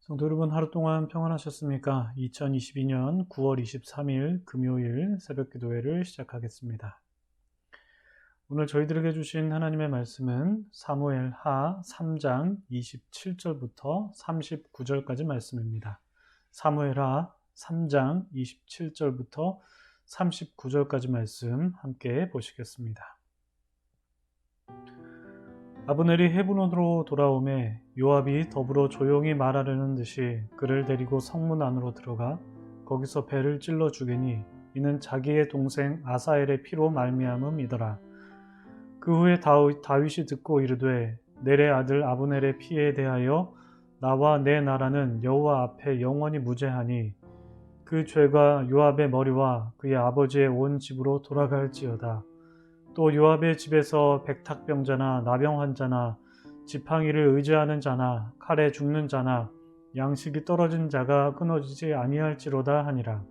성도 여러분, 하루 동안 평안하셨습니까? 2022년 9월 23일 금요일 새벽 기도회를 시작하겠습니다. 오늘 저희들에게 주신 하나님의 말씀은 사무엘 하 3장 27절부터 39절까지 말씀입니다. 사무엘 하 3장 27절부터 39절까지 말씀 함께 보시겠습니다. 아브넬이 헤브론으로 돌아오매 요압이 더불어 조용히 말하려는 듯이 그를 데리고 성문 안으로 들어가 거기서 배를 찔러 죽이니 이는 자기의 동생 아사엘의 피로 말미암음이더라. 그 후에 다윗이 듣고 이르되 넬의 아들 아브넬의 피에 대하여 나와 내 나라는 여호와 앞에 영원히 무죄하니 그 죄가 요압의 머리와 그의 아버지의 온 집으로 돌아갈지어다. 또 요압의 집에서 백탁병자나 나병 환자나 지팡이를 의지하는 자나 칼에 죽는 자나 양식이 떨어진 자가 끊어지지 아니할지로다 하니라.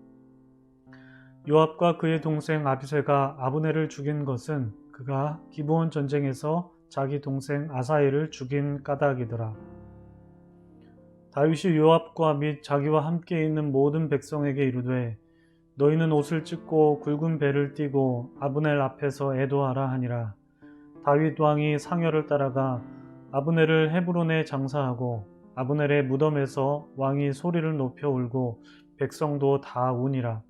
요압과 그의 동생 아비새가 아브넬을 죽인 것은 그가 기브온 전쟁에서 자기 동생 아사엘을 죽인 까닭이더라. 다윗이 요압과 및 자기와 함께 있는 모든 백성에게 이르되 너희는 옷을 찢고 굵은 배를 띠고 아브넬 앞에서 애도하라 하니라. 다윗 왕이 상여를 따라가 아브넬을 헤브론에 장사하고 아브넬의 무덤에서 왕이 소리를 높여 울고 백성도 다 우니라.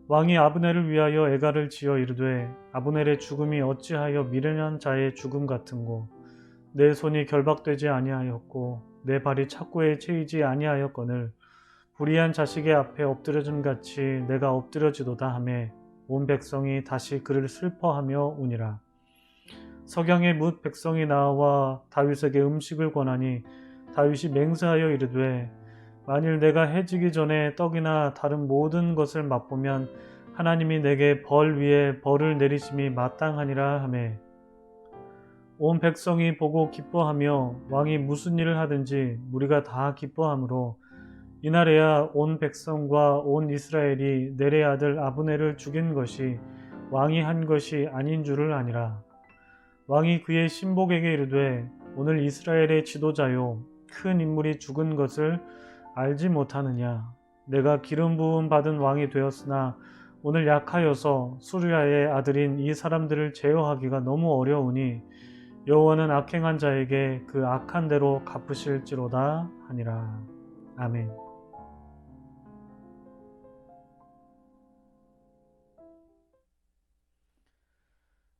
왕이 아브넬을 위하여 애가를 지어 이르되 아브넬의 죽음이 어찌하여 미련한 자의 죽음 같은고 내 손이 결박되지 아니하였고 내 발이 착고에 채이지 아니하였거늘 불의한 자식의 앞에 엎드려짐 같이 내가 엎드려지도다 하매 온 백성이 다시 그를 슬퍼하며 우니라. 석양에 뭇 백성이 나와 다윗에게 음식을 권하니 다윗이 맹세하여 이르되 만일 내가 해지기 전에 떡이나 다른 모든 것을 맛보면 하나님이 내게 벌 위에 벌을 내리심이 마땅하니라 하매 온 백성이 보고 기뻐하며 왕이 무슨 일을 하든지 무리가 다 기뻐하므로 이날에야 온 백성과 온 이스라엘이 넬의 아들 아브넬을 죽인 것이 왕이 한 것이 아닌 줄을 아니라. 왕이 그의 신복에게 이르되 오늘 이스라엘의 지도자요 큰 인물이 죽은 것을 알지 못하느냐. 내가 기름 부음 받은 왕이 되었으나 오늘 약하여서 수르야의 아들인 이 사람들을 제어하기가 너무 어려우니 여호와는 악행한 자에게 그 악한 대로 갚으실지로다 하니라. 아멘.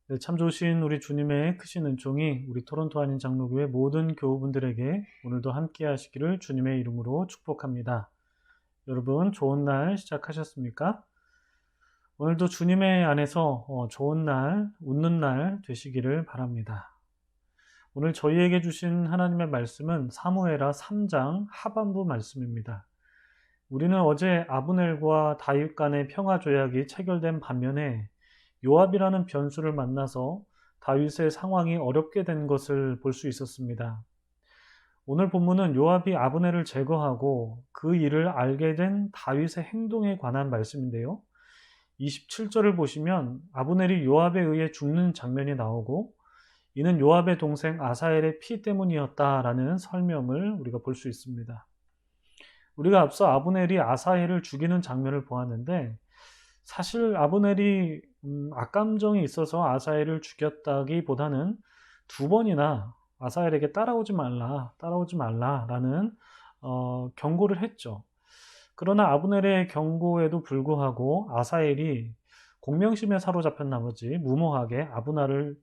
네, 참 좋으신 우리 주님의 크신 은총이 우리 토론토 한인 장로교회 모든 교우분들에게 오늘도 함께 하시기를 주님의 이름으로 축복합니다. 여러분 좋은 날 시작하셨습니까? 오늘도 주님의 안에서 좋은 날, 웃는 날 되시기를 바랍니다. 오늘 저희에게 주신 하나님의 말씀은 사무엘하 3장 하반부 말씀입니다. 우리는 어제 아브넬과 다윗 간의 평화 조약이 체결된 반면에 요압이라는 변수를 만나서 다윗의 상황이 어렵게 된 것을 볼 수 있었습니다. 오늘 본문은 요압이 아브넬을 제거하고 그 일을 알게 된 다윗의 행동에 관한 말씀인데요. 27절을 보시면 아브넬이 요압에 의해 죽는 장면이 나오고 이는 요압의 동생 아사엘의 피 때문이었다라는 설명을 우리가 볼 수 있습니다. 우리가 앞서 아브넬이 아사엘을 죽이는 장면을 보았는데 사실 아브넬이 악감정이 있어서 아사엘을 죽였다기보다는 두 번이나 아사엘에게 따라오지 말라라는 경고를 했죠. 그러나 아브넬의 경고에도 불구하고 아사엘이 공명심에 사로잡힌 나머지 무모하게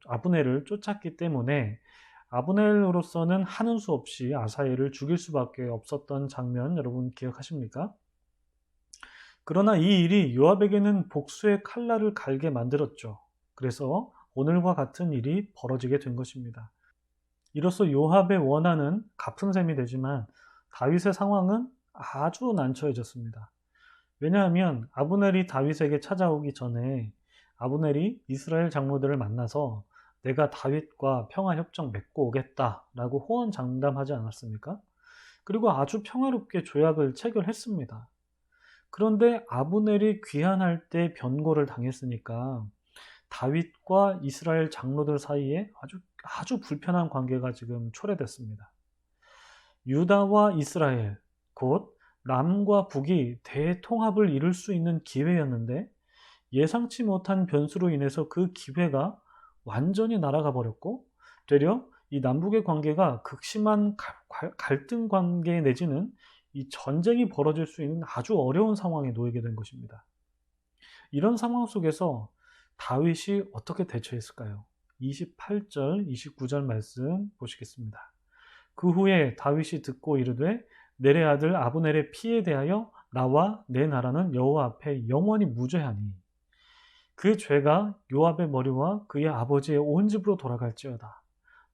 아브넬을 쫓았기 때문에 아브넬로서는 하는 수 없이 아사엘을 죽일 수밖에 없었던 장면 여러분 기억하십니까? 그러나 이 일이 요압에게는 복수의 칼날을 갈게 만들었죠. 그래서 오늘과 같은 일이 벌어지게 된 것입니다. 이로써 요압의 원한은 갚은 셈이 되지만 다윗의 상황은 아주 난처해졌습니다. 왜냐하면 아브넬이 다윗에게 찾아오기 전에 아브넬이 이스라엘 장로들을 만나서 내가 다윗과 평화협정 맺고 오겠다라고 호언장담하지 않았습니까? 그리고 아주 평화롭게 조약을 체결했습니다. 그런데 아브넬이 귀환할 때 변고를 당했으니까 다윗과 이스라엘 장로들 사이에 아주 불편한 관계가 지금 초래됐습니다. 유다와 이스라엘, 곧 남과 북이 대통합을 이룰 수 있는 기회였는데 예상치 못한 변수로 인해서 그 기회가 완전히 날아가 버렸고 되려 이 남북의 관계가 극심한 갈등 관계 내지는 이 전쟁이 벌어질 수 있는 아주 어려운 상황에 놓이게 된 것입니다. 이런 상황 속에서 다윗이 어떻게 대처했을까요? 28절, 29절 말씀 보시겠습니다. 그 후에 다윗이 듣고 이르되 넬의 아들 아브넬의 피에 대하여 나와 내 나라는 여호와 앞에 영원히 무죄하니 그 죄가 요압의 머리와 그의 아버지의 온 집으로 돌아갈지어다.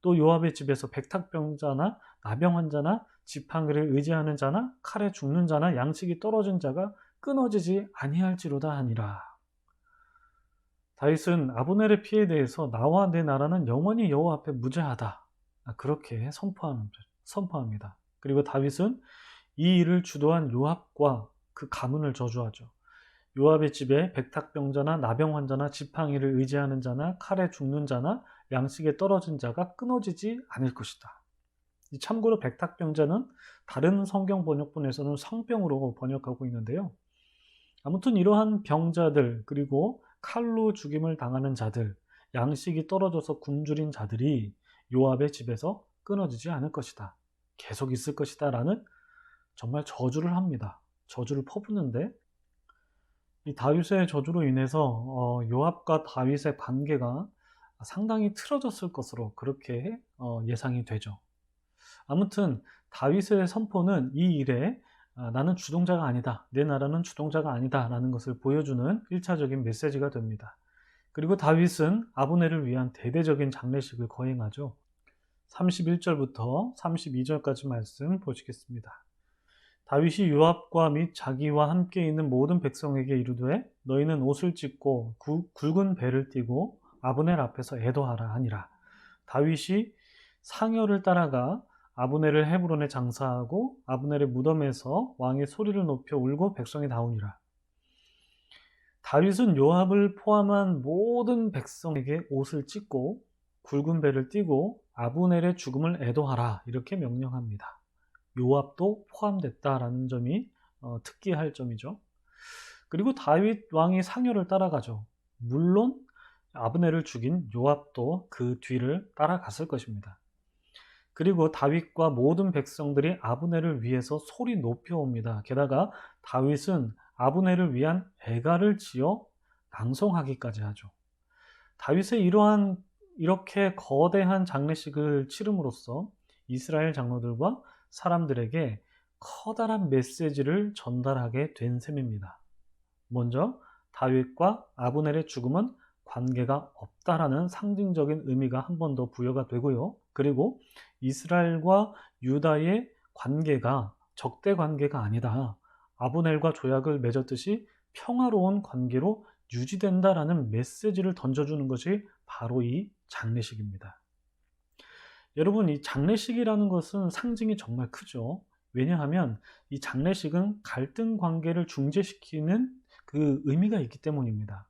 또 요압의 집에서 백탁병자나 나병 환자나 지팡이를 의지하는 자나 칼에 죽는 자나 양식이 떨어진 자가 끊어지지 아니할지로다 하니라. 다윗은 아브넬의 피에 대해서 나와 내 나라는 영원히 여호와 앞에 무죄하다. 그렇게 선포합니다. 그리고 다윗은 이 일을 주도한 요압과 그 가문을 저주하죠. 요압의 집에 백탁병자나 나병 환자나 지팡이를 의지하는 자나 칼에 죽는 자나 양식에 떨어진 자가 끊어지지 않을 것이다. 참고로 백탁병자는 다른 성경 번역본에서는 성병으로 번역하고 있는데요. 아무튼 이러한 병자들 그리고 칼로 죽임을 당하는 자들, 양식이 떨어져서 굶주린 자들이 요압의 집에서 끊어지지 않을 것이다. 계속 있을 것이다 라는 정말 저주를 합니다. 저주를 퍼붓는데 이 다윗의 저주로 인해서 요압과 다윗의 관계가 상당히 틀어졌을 것으로 그렇게 예상이 되죠. 아무튼 다윗의 선포는 이 일에 나는 주동자가 아니다. 내 나라는 주동자가 아니다. 라는 것을 보여주는 1차적인 메시지가 됩니다. 그리고 다윗은 아브넬을 위한 대대적인 장례식을 거행하죠. 31절부터 32절까지 말씀 보시겠습니다. 다윗이 요압과 및 자기와 함께 있는 모든 백성에게 이르되 너희는 옷을 찢고 굵은 배를 띠고 아브넬 앞에서 애도하라 하니라. 다윗이 상여를 따라가 아브넬을 헤브론에 장사하고 아브넬의 무덤에서 왕의 소리를 높여 울고 백성이 나오니라. 다윗은 요압을 포함한 모든 백성에게 옷을 찢고 굵은 배를 띠고 아브넬의 죽음을 애도하라 이렇게 명령합니다. 요압도 포함됐다라는 점이 특기할 점이죠. 그리고 다윗 왕이 상여를 따라가죠. 물론 아브넬을 죽인 요압도 그 뒤를 따라갔을 것입니다. 그리고 다윗과 모든 백성들이 아브넬을 위해서 소리 높여옵니다. 게다가 다윗은 아브넬을 위한 애가를 지어 낭송하기까지 하죠. 다윗의 이렇게 거대한 장례식을 치름으로써 이스라엘 장로들과 사람들에게 커다란 메시지를 전달하게 된 셈입니다. 먼저 다윗과 아브넬의 죽음은 관계가 없다라는 상징적인 의미가 한 번 더 부여가 되고요. 그리고 이스라엘과 유다의 관계가 적대 관계가 아니다. 아브넬과 조약을 맺었듯이 평화로운 관계로 유지된다라는 메시지를 던져주는 것이 바로 이 장례식입니다. 여러분, 이 장례식이라는 것은 상징이 정말 크죠. 왜냐하면 이 장례식은 갈등 관계를 중재시키는 그 의미가 있기 때문입니다.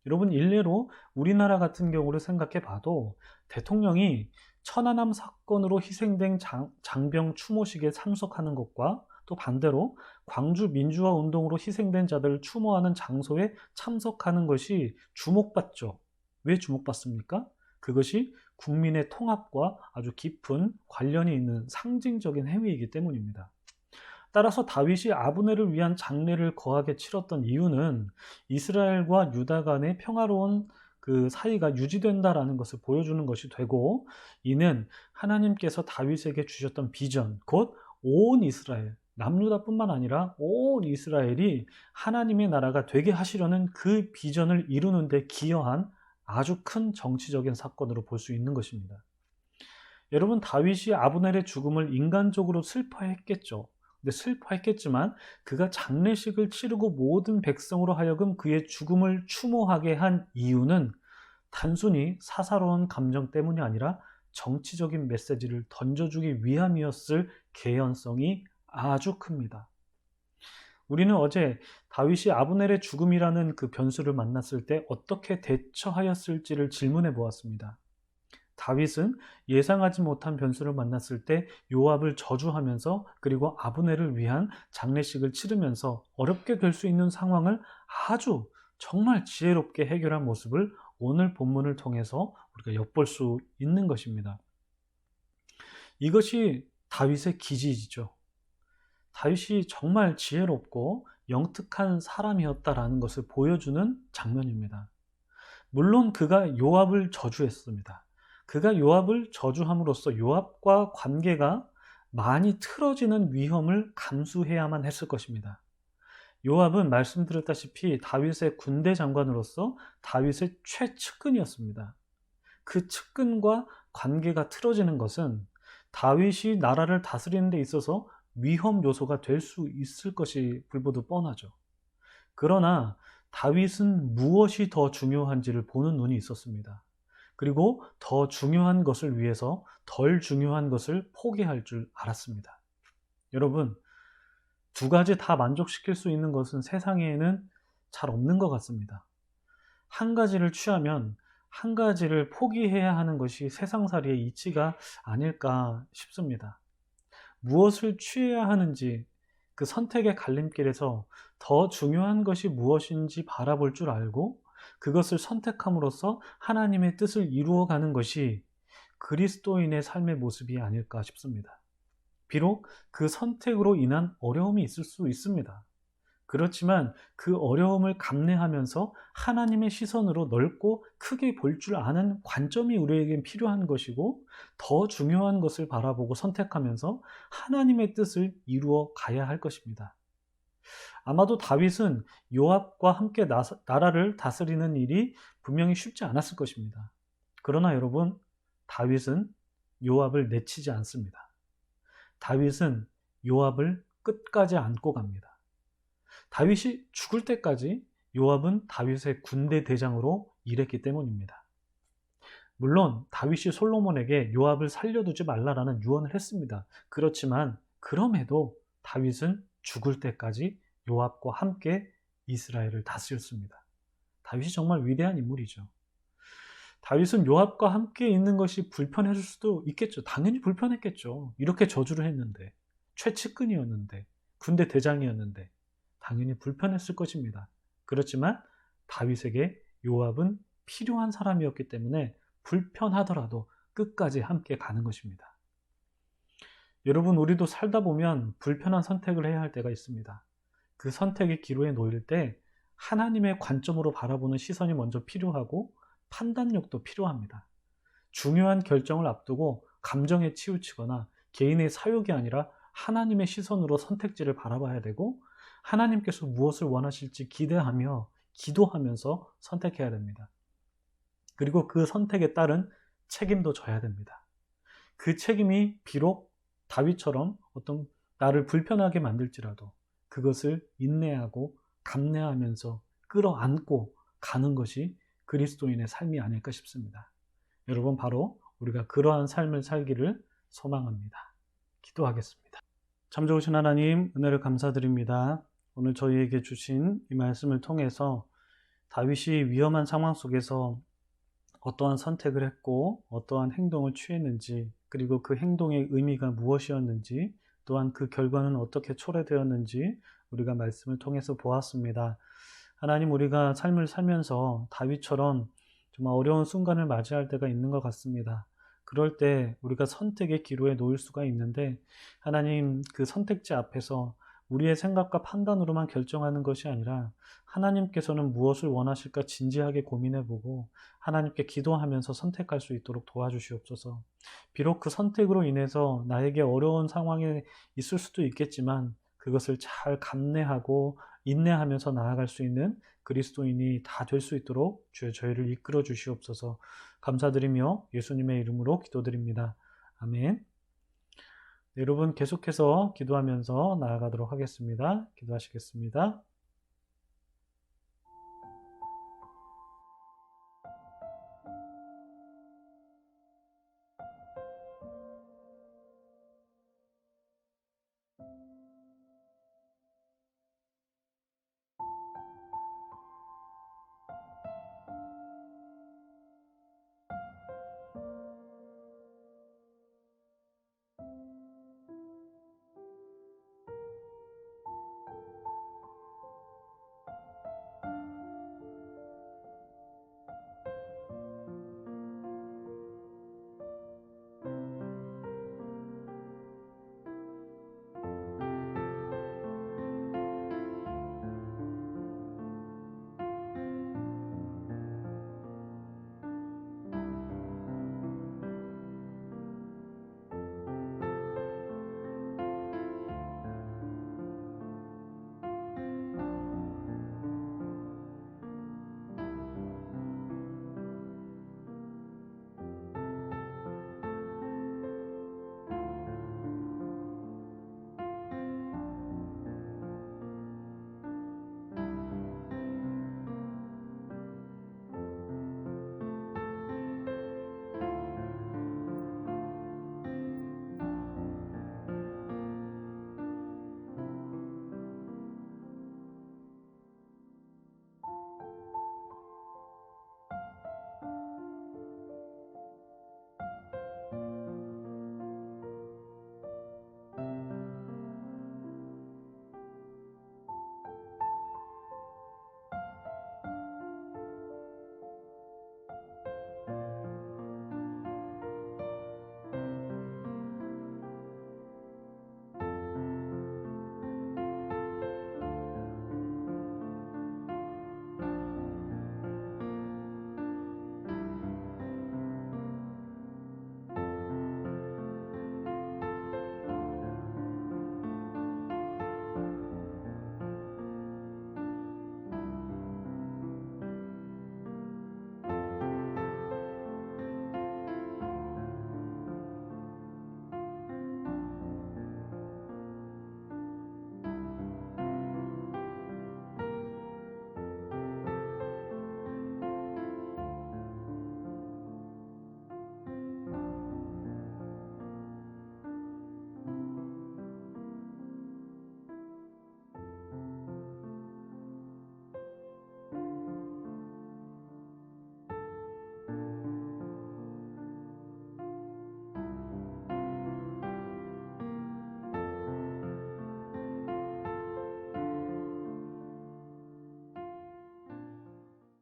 여러분, 일례로 우리나라 같은 경우를 생각해 봐도 대통령이 천안함 사건으로 희생된 장병 추모식에 참석하는 것과 또 반대로 광주 민주화 운동으로 희생된 자들을 추모하는 장소에 참석하는 것이 주목받죠. 왜 주목받습니까? 그것이 국민의 통합과 아주 깊은 관련이 있는 상징적인 행위이기 때문입니다. 따라서 다윗이 아브넬을 위한 장례를 거하게 치렀던 이유는 이스라엘과 유다 간의 평화로운 그 사이가 유지된다라는 것을 보여주는 것이 되고, 이는 하나님께서 다윗에게 주셨던 비전, 곧 온 이스라엘, 남유다뿐만 아니라 온 이스라엘이 하나님의 나라가 되게 하시려는 그 비전을 이루는 데 기여한 아주 큰 정치적인 사건으로 볼 수 있는 것입니다. 여러분, 다윗이 아브넬의 죽음을 인간적으로 슬퍼했겠죠. 근데 슬퍼했겠지만 그가 장례식을 치르고 모든 백성으로 하여금 그의 죽음을 추모하게 한 이유는 단순히 사사로운 감정 때문이 아니라 정치적인 메시지를 던져주기 위함이었을 개연성이 아주 큽니다. 우리는 어제 다윗이 아브넬의 죽음이라는 그 변수를 만났을 때 어떻게 대처하였을지를 질문해 보았습니다. 다윗은 예상하지 못한 변수를 만났을 때 요압을 저주하면서 그리고 아브넬을 위한 장례식을 치르면서 어렵게 될 수 있는 상황을 아주 정말 지혜롭게 해결한 모습을 오늘 본문을 통해서 우리가 엿볼 수 있는 것입니다. 이것이 다윗의 기질이죠. 다윗이 정말 지혜롭고 영특한 사람이었다라는 것을 보여주는 장면입니다. 물론 그가 요압을 저주했습니다. 그가 요압을 저주함으로써 요압과 관계가 많이 틀어지는 위험을 감수해야만 했을 것입니다. 요압은 말씀드렸다시피 다윗의 군대 장관으로서 다윗의 최측근이었습니다. 그 측근과 관계가 틀어지는 것은 다윗이 나라를 다스리는 데 있어서 위험 요소가 될 수 있을 것이 불보듯 뻔하죠. 그러나 다윗은 무엇이 더 중요한지를 보는 눈이 있었습니다. 그리고 더 중요한 것을 위해서 덜 중요한 것을 포기할 줄 알았습니다. 여러분, 두 가지 다 만족시킬 수 있는 것은 세상에는 잘 없는 것 같습니다. 한 가지를 취하면 한 가지를 포기해야 하는 것이 세상살이의 이치가 아닐까 싶습니다. 무엇을 취해야 하는지 그 선택의 갈림길에서 더 중요한 것이 무엇인지 바라볼 줄 알고 그것을 선택함으로써 하나님의 뜻을 이루어가는 것이 그리스도인의 삶의 모습이 아닐까 싶습니다. 비록 그 선택으로 인한 어려움이 있을 수 있습니다. 그렇지만 그 어려움을 감내하면서 하나님의 시선으로 넓고 크게 볼 줄 아는 관점이 우리에겐 필요한 것이고 더 중요한 것을 바라보고 선택하면서 하나님의 뜻을 이루어 가야 할 것입니다. 아마도 다윗은 요압과 함께 나라를 다스리는 일이 분명히 쉽지 않았을 것입니다. 그러나 여러분, 다윗은 요압을 내치지 않습니다. 다윗은 요압을 끝까지 안고 갑니다. 다윗이 죽을 때까지 요압은 다윗의 군대 대장으로 일했기 때문입니다. 물론 다윗이 솔로몬에게 요압을 살려두지 말라라는 유언을 했습니다. 그렇지만 그럼에도 다윗은 죽을 때까지 요압과 함께 이스라엘을 다스렸습니다. 다윗이 정말 위대한 인물이죠. 다윗은 요압과 함께 있는 것이 불편했을 수도 있겠죠. 당연히 불편했겠죠. 이렇게 저주를 했는데, 최측근이었는데, 군대 대장이었는데 당연히 불편했을 것입니다. 그렇지만 다윗에게 요압은 필요한 사람이었기 때문에 불편하더라도 끝까지 함께 가는 것입니다. 여러분, 우리도 살다 보면 불편한 선택을 해야 할 때가 있습니다. 그 선택의 기로에 놓일 때 하나님의 관점으로 바라보는 시선이 먼저 필요하고 판단력도 필요합니다. 중요한 결정을 앞두고 감정에 치우치거나 개인의 사욕이 아니라 하나님의 시선으로 선택지를 바라봐야 되고 하나님께서 무엇을 원하실지 기대하며 기도하면서 선택해야 됩니다. 그리고 그 선택에 따른 책임도 져야 됩니다. 그 책임이 비록 다윗처럼 어떤 나를 불편하게 만들지라도 그것을 인내하고 감내하면서 끌어안고 가는 것이 그리스도인의 삶이 아닐까 싶습니다. 여러분, 바로 우리가 그러한 삶을 살기를 소망합니다. 기도하겠습니다. 참 좋으신 하나님, 은혜를 감사드립니다. 오늘 저희에게 주신 이 말씀을 통해서 다윗이 위험한 상황 속에서 어떠한 선택을 했고 어떠한 행동을 취했는지, 그리고 그 행동의 의미가 무엇이었는지, 또한 그 결과는 어떻게 초래되었는지 우리가 말씀을 통해서 보았습니다. 하나님, 우리가 삶을 살면서 다윗처럼 정말 어려운 순간을 맞이할 때가 있는 것 같습니다. 그럴 때 우리가 선택의 기로에 놓일 수가 있는데, 하나님, 그 선택지 앞에서 우리의 생각과 판단으로만 결정하는 것이 아니라 하나님께서는 무엇을 원하실까 진지하게 고민해보고 하나님께 기도하면서 선택할 수 있도록 도와주시옵소서. 비록 그 선택으로 인해서 나에게 어려운 상황에 있을 수도 있겠지만 그것을 잘 감내하고 인내하면서 나아갈 수 있는 그리스도인이 다 될 수 있도록 주여 저희를 이끌어 주시옵소서. 감사드리며 예수님의 이름으로 기도드립니다. 아멘. 네, 여러분 계속해서 기도하면서 나아가도록 하겠습니다. 기도하시겠습니다.